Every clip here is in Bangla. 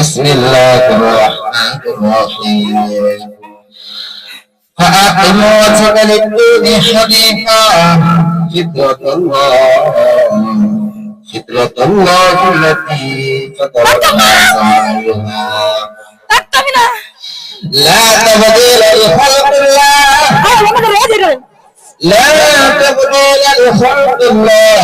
بسم الله الرحمن الرحيم فأقم وجهك للدين حنيفا فطرة الله التي فطر الناس عليها لا تبديل لخلق الله لا تبديل لخلق الله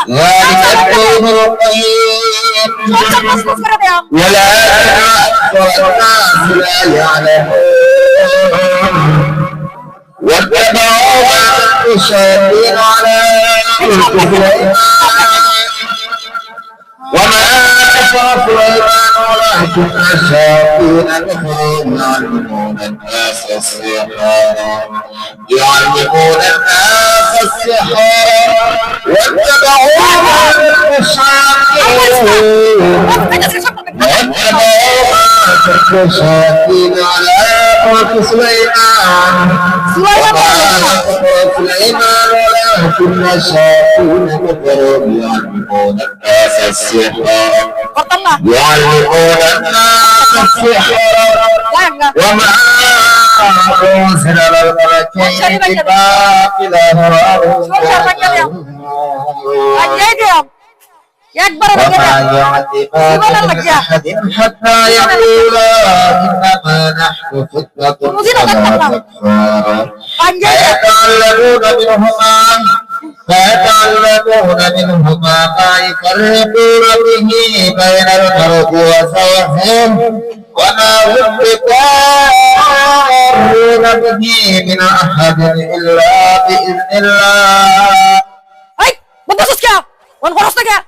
ذلك الدين القيم ولا أكثر الناس لا يعلمون واتبعوا ما تتلو الشياطين على ملك سليمان وما كفر سليمان ولكن الشياطين كفروا يعلمون الناس السحر واتبعوا ما تتلو الشياطين على ملك سليمان وما كفر سليمان ولكن الشياطين كفروا يعلمون الناس السحر وما أنزل على الملكين ببابل هاروت وما يعلمان من أحد حتى يقولا إنما نحن فتنة فلا تكفر فيتعلمون منهما ما يفرقون به بين المرء وزوجه وما هم بضارين به من أحد إلا بإذن الله.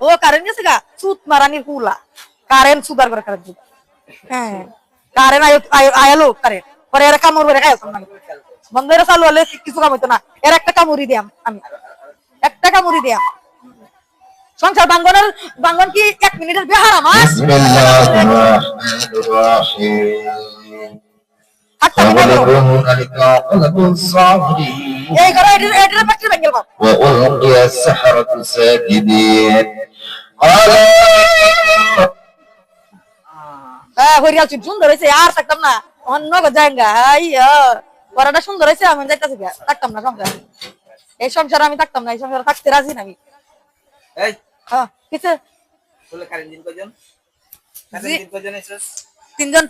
ও কারেন্ট গেছে গা সুত মারানির হুলা কারেন্ট সুগার করে কারেন্ট হ্যাঁ কারেন্ট আয়ালো কারেন্ট পরে এর কামড় করে খায় বন্ধ করে চালু হলে কিছু কাম হইতো না এর একটা কামড়ি দিয়াম আমি একটা কামড়ি দিয়াম সংসার বাঙ্গন কি 1 মিনিটের বিহার আমার বিসমিল্লাহির রাহমানির এই করে এটার ব্যাটারি ভেঙে গেল وألقي السحرة ساجدين হরিয়াল চুপ সুন্দর হয়েছে আর থাকতাম না অন্য জায়গা পড়াটা সুন্দর হয়েছে আমি যাইতাছি থাকতাম না সংসার এই সংসার আমি থাকতাম না এই সংসার থাকতে রাজি না আমি কিছু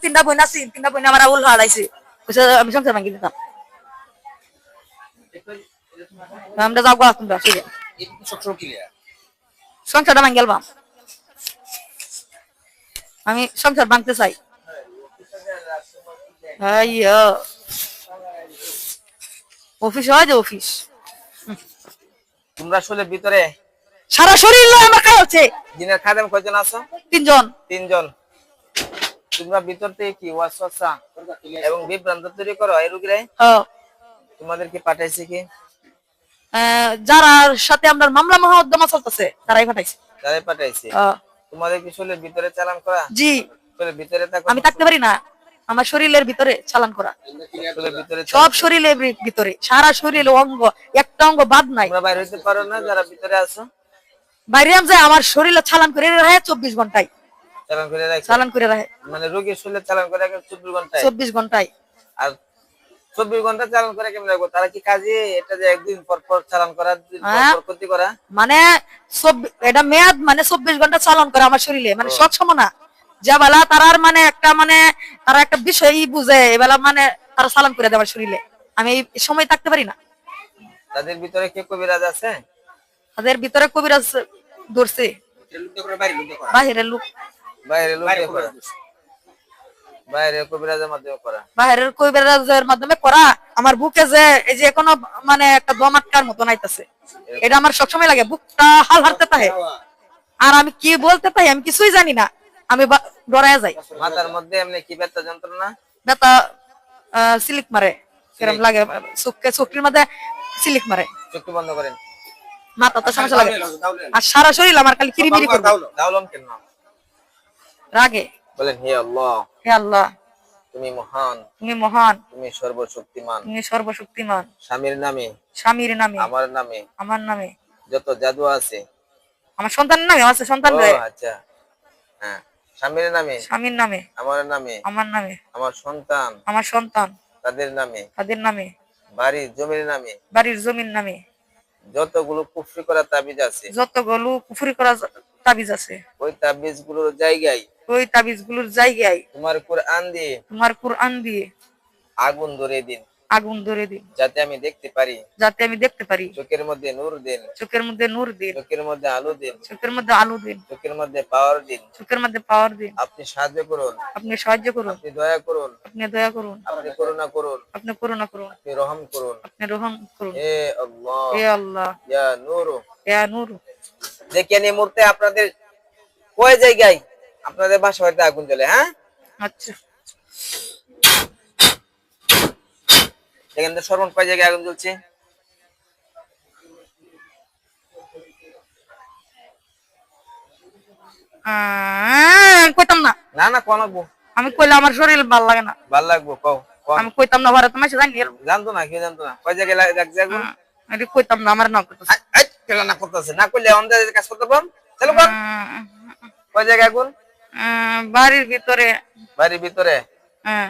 তিনটা বোন আছি তিনটা বোন আমার উল হারাইছে আমি সংসার ভাঙি দিতাম আমরা যাবো তোমরা সংসারটা ভাঙ গেলাম আমি সংসার ভাঙতে চাই অফিস হয় যে অফিস তোমরা আসলে ভিতরে সারা শরীর আমার কাজ হচ্ছে দিনের খাদেম কয়জন আছো? তিনজন। তোমরা ভিতর থেকে কি ওয়াসওয়াসা এবং বিভ্রান্ত তৈরি করো এই রোগীরা? তোমাদেরকে পাঠাইছে কি? যারা সাথে আমরা মামলা মহদ্দমা চলতেছে তারাই পাঠাইছে। তোমাদের কি শরীরের ভিতরে চালান করা? জি শরীরের ভিতরে আমি থাকতে পারি না, আমার শরীরের ভিতরে চালান করা, সব শরীরের ভিতরে সারা শরীরে অঙ্গ একটা অঙ্গ বাদ নাই। তোমরা বাইরে হইতে পারো না যারা ভিতরে আছো? বাইরে আমি যাই আমার শরীরে চালান করে রাখে 24 ঘন্টায় চালান করে রাখে মানে রোগীর শরীরে চালান করে রাখে 24 ঘন্টায়। আর 24 ঘন্টা চালান করে কেমন রাখবো? তারা কি কাজে এটা যে একদিন পর পর চালান করা ক্ষতি করা মানে এটা মেয়াদ মানে 24 ঘন্টা চালান করে আমার শরীরে মানে সব সময় না যা বেলা তারার মানে তারা একটা বিষয় বুঝে এবেলা মানে তারা চালান করে দেয় আমার শরীরে, আমি এই সময় থাকতে পারি না। তাদের ভিতরে কে কবিরাজ আছে? তাদের ভিতরে কবিরাজ ধরছে বাহিরের লোক বাইরের কবিরাজের মাধ্যমে করা বাহিরের কবিরাজের মাধ্যমে করা আমার বুকে যে এই যে এখনো মানে একটা দম আটকার মতো নাইতেছে, এটা আমার সবসময় লাগে, বুকটা হাল হারতে থাকে আর আমি কি বলতে পাই আমি কিছুই জানি না, আমি ডরায় যাই। মাথার মধ্যে এমনি কি ব্যথা যন্ত্রণা? ব্যথা সিলিক মারে কিরম লাগে, চোখের মধ্যে সিলিক মারে। চোখ বন্ধ করেন, মাথা তো সমস্যা লাগে আর সারা শরীর আমার খালি কিরিমিরি করে। দাউলম কেন রাগে বলেন হে আল্লাহ, হে আল্লাহ তুমি মহান, তুমি মহান, তুমি সর্বশক্তিমান, তুমি সর্বশক্তিমান। স্বামীর নামে, স্বামীর নামে, আমার নামে, আমার নামে যত জাদু আছে, আমার সন্তানের নামে আছে সন্তান রে। আচ্ছা হ্যাঁ, স্বামীর নামে, স্বামীর নামে, আমার নামে, আমার নামে, আমার সন্তান আমার সন্তান তাদের নামে, তাদের নামে, বাড়ির জমির নামে, বাড়ির জমির নামে, যতগুলো কুফরি করা তাবিজ আছে যতগুলো কুফরি করা তাবিজ আছে ওই তাবিজ গুলোর জায়গায় ওই তাবিজগুলোর জায়গায় তোমার কোরআন দিয়ে তোমার কোরআন দিয়ে আগুন ধরে দিন, আগুন ধরে দিন, যাতে আমি দেখতে পারি। যাতে আমি দেখতে পারি। চোখের মধ্যে নূর দিন, চোখের মধ্যে নূর দিন, চোখের মধ্যে আলো দিন, চোখের মধ্যে আলো দিন, চোখের মধ্যে পাওয়ার দিন। চোখের মধ্যে পাওয়ার দিন। আপনি সাহায্য করুন, আপনি সাহায্য করুন, আপনি দয়া করুন, আপনি দয়া করুন, আপনি করুণা করুন, আপনি করুণা করুন, আপনি রহম করুন। আপনি রহম করুন। হে আল্লাহ, হে আল্লাহ, ইয়া নূর। ইয়া নূর। দেখেন এই মুহূর্তে আপনাদের কয় জায়গায় আপনাদের বাসা বাড়িতে আগুন জ্বলে। হ্যাঁ, আচ্ছা, দেখেন তো সর্বন কয় জায়গায় আগুন জ্বলছে। কইতাম না, না না কোন লাগবো, আমি কইলে আমার শরীর ভালো লাগে না। ভাল লাগবো কও কোন। আমি কইতাম না, ভারত মাসে জানি জানতো না, কেউ জানতো না কয় জায়গায় লাগছে আগুন। আমি কইতাম না, আমার না করতেছে। কেন না করতেছে, না করলে আমাদের কাজ করতে পারবো। চলো কোন কয় জায়গায় আগুন। বাড়ির ভিতরে। বাড়ির ভিতরে হ্যাঁ,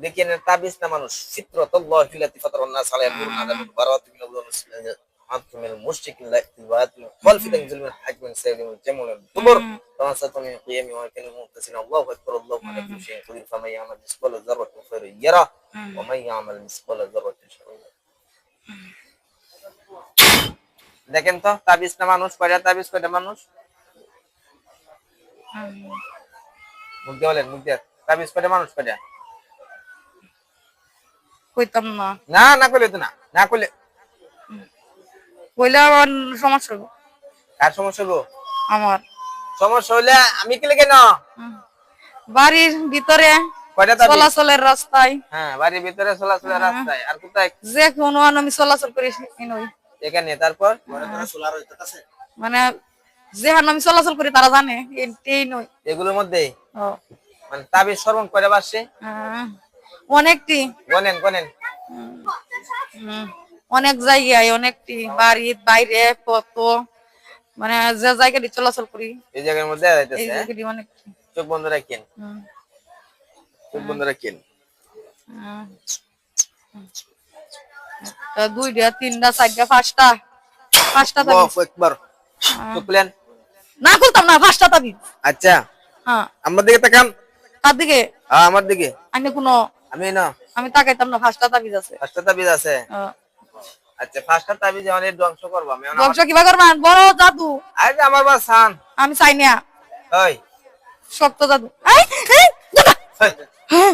দেখেন তাবিজ না মানুষ ফিতরাতুল্লাহ ফিলাতি ফাতারান্নাস আলাইহা নূরুন আলামিন বারাতুল মিনাল আতমিল মুশরিকিন লাইতিল বাতিল ওয়াল ফিতান জুলমিন হাকিমিন সাইয়িদিন জামুল দুবুর তাওয়াসাতুন কিয়ামি ওয়া কানা মুতাসিন আল্লাহু আকবার আল্লাহু আলা কুল্লি শাইইন কাদির ফামান ইয়ামাল মিসকালা যাররাতিন খায়রান ইয়ারা ওয়া মান ইয়ামাল মিসকালা যাররাতিন শাররান ইয়ারা। দেখেন তো তাবিজ না মানুষ, কয়টা তাবিজ কয়টা মানুষ। মুখ দিয়ে বলেন, মুখ দিয়ে তাবিজ কয়টা মানুষ কয়টা। কইতাম না, না না করলে তো না, না করলে কইলে আমার সমস্যা হবে। কার সমস্যা গো। আমার সমস্যা হলে আমি কি কেন। বাড়ির ভিতরে কয়টা তাবিজ। চলাচলের রাস্তায়। হ্যাঁ, বাড়ির ভিতরে চলাচলের রাস্তায় আর কোথায়। যে কোনো আমি চলাচল করি নই এখানে তারপর মানে যে আমি চলাচল করি তারা জানে এই নই। এগুলোর মধ্যে ও, মানে তাবিজ সর্বন কয়টা বাসছে। অনেকটি গনেন গনেন। অনেক জায়গায় অনেকটি বাড়ি বাইরে কত মানে যে জায়গাটি চলাচল করি এই জায়গার মধ্যে এই যাইতেছে। জায়গাটি অনেক। চোখ বন্ধ রাখেন, চোখ বন্ধ রাখেন। দুইটা তিনটা চারটা পাঁচটা পাঁচটা তাবিজ। আল্লাহু আকবার। চোখ খুলেন। না খুলতাম না, পাঁচটা তাবিজ। আচ্ছা, হ্যাঁ, আমার দিকে তাকান। তার দিকে হ্যাঁ, আমার দিকে। আমি কোনো আমি না, আমি তাকাইতাম না, পাঁচটা তাবিজ আছে। পাঁচটা তাবিজ আছে। আচ্ছা, পাঁচটা তাবিজ অনেক ধ্বংস করবো আমি। ধ্বংস কিবা করবেন? বড় জাদু। আরে আমার বাস সান। আমি চাই না ওই শক্ত জাদু। এই, এই, দাদা। হ্যাঁ,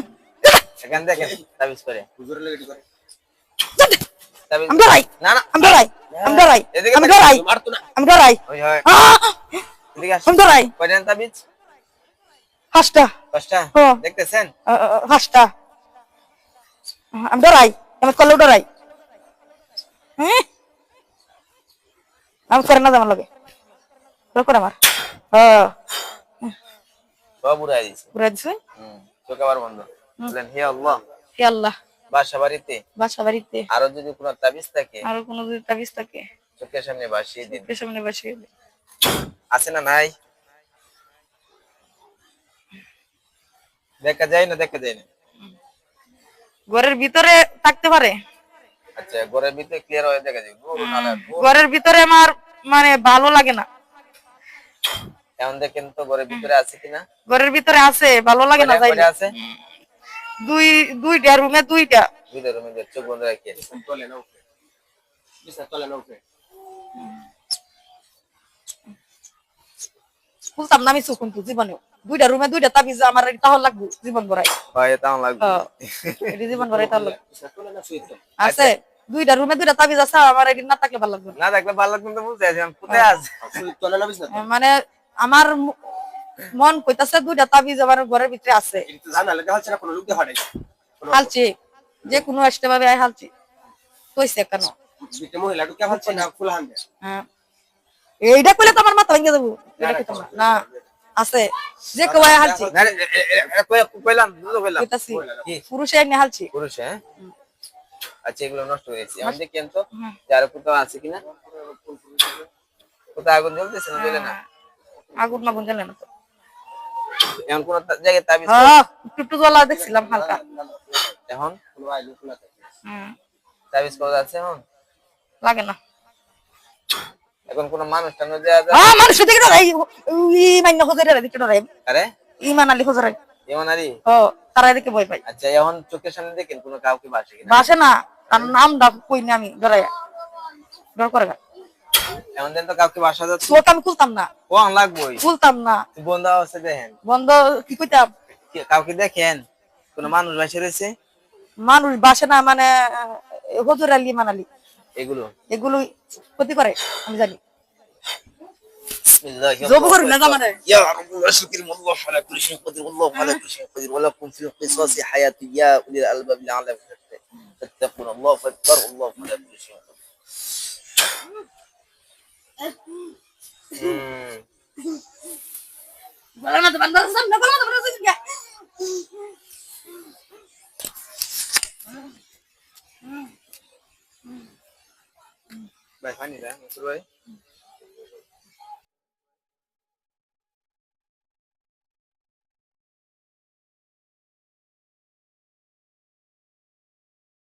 এখান দেখেন তাবিজ করে। তাবিজ আমি ডরাই, না না, আমি ডরাই, আমি ডরাই, এদিকে আমি তাকান। ডরাই, মারতো না। আমি ডরাই। ওই হয়। আহ! এদিকে আসেন। আমি ডরাই। কয়টা তাবিজ। পাঁচটা। পাঁচটা ও। দেখতেছেন। পাঁচটা। আমি ডরাই, আমি করলেও ডরাই। হ্যাঁ, আমি করে না আমার লাগে করে আমার। সব উড়াই দিছে। ঘুরে দিছে। চোখ আবার বন্ধ। বলেন হে আল্লাহ, হে আল্লাহ, বাসা বাড়িতে বাসা বাড়িতে আরো যদি কোনো তাবিজ থাকে আরো কোনো যদি তাবিজ থাকে চোখের সামনে বাসিয়ে দিন। চোখের সামনে বসিয়ে দিন। আছে না নাই। দেখা যায় না, দেখা যায় না। ঘরের ভিতরে থাকতে পারে। আচ্ছা, ঘরের ভিতরে ক্লিয়ার হয়ে দেখা যায়। ঘরের ভিতরে আমার মানে ভালো লাগে না। এখন দেখেন তো ঘরের ভিতরে আছে কিনা। ঘরের ভিতরে আছে, ভালো লাগে না। যাইলে আছে দুইটা রুমে দুইটা। দুইটা রুমে চোখ বন্ধ রাখি। খুলতাম না আমি চোখ কিন্তু জীবনেও। দুইটা রুমে দুইটা তাবিজ আমার তাহলে লাগবে জীবন ভরাই। হয় তাও লাগবে। এটি জীবন ভরাই তাহলে আছে। দুইটা রুমে দুইটা তাবিজ আছে, আমার এটি না থাকলে ভালো লাগবে না। দেখলে ভালো লাগবে তো বুঝতে আছি কোথায় আছে। মানে আমার মন কইতাছে দুইটা তাবিজ আমার ঘরের ভিতরে আছে। হালছি যে কোনো আসতে পাবে, আই হালছি কইছে কেন এইটা কইলে তো আমার মাথা ভেঙে যাবো। না আছে যে কেউ হালছি কইলাম দুটো কইলাম কইতাছি পুরুষে এনে হালছি। পুরুষ। হ্যাঁ, আচ্ছা, এগুলো নষ্ট হয়েছে। আমি দেখেন তো যার কোথাও আছে কিনা। কোথায় আগুন জ্বলতেছে না, জ্বলে না। আগুন মাগুন জ্বলে না তো। এখন কোন জায়গায় তাবিজ হ্যাঁ একটু একটু জ্বলা দেখছিলাম হালকা। এখন হুম, তাবিজ করা আছে এখন লাগে না। এখন কোন মানুষ টানো দেয়া যায় হ্যাঁ মানুষ দেখে ডরাই, মান্য হোজারে দেখে ডরাই, আরে ইমান আলী হোজারে। এমন আরি ও তারা দেখে ভয় পাই। আচ্ছা এখন চোখের সামনে দেখেন কোন কাউকে বাসে কিনা বাসে না, তার নাম ডাক কই না আমি ডরাই, ডর করে গা। এমন দেন তো কাউকে বাসা যাচ্ছে চোখ আমি খুলতাম না, কোন লাগবই খুলতাম না, বন্ধু আছে দেখেন বন্ধ কি কইতাম। কাউকে দেখেন কোন মানুষ বাসে রয়েছে মানুষ বাসে না মানে হজুর আলী ইমান আলী এগুলো এগুলো ক্ষতি করে আমি জানি। বিসমিল্লাহির জবু করি না জামানে। يا رب العرش الكريم الله على كل شيء قدير والله على كل شيء قدير ولكم في القصاص حياة يا أولي الألباب لعلكم تتقون الله أكبر الله على كل شيء قدير বলো না তো বান্দা সামনে বলো না বলো না। ভাই পানি দেন ভাই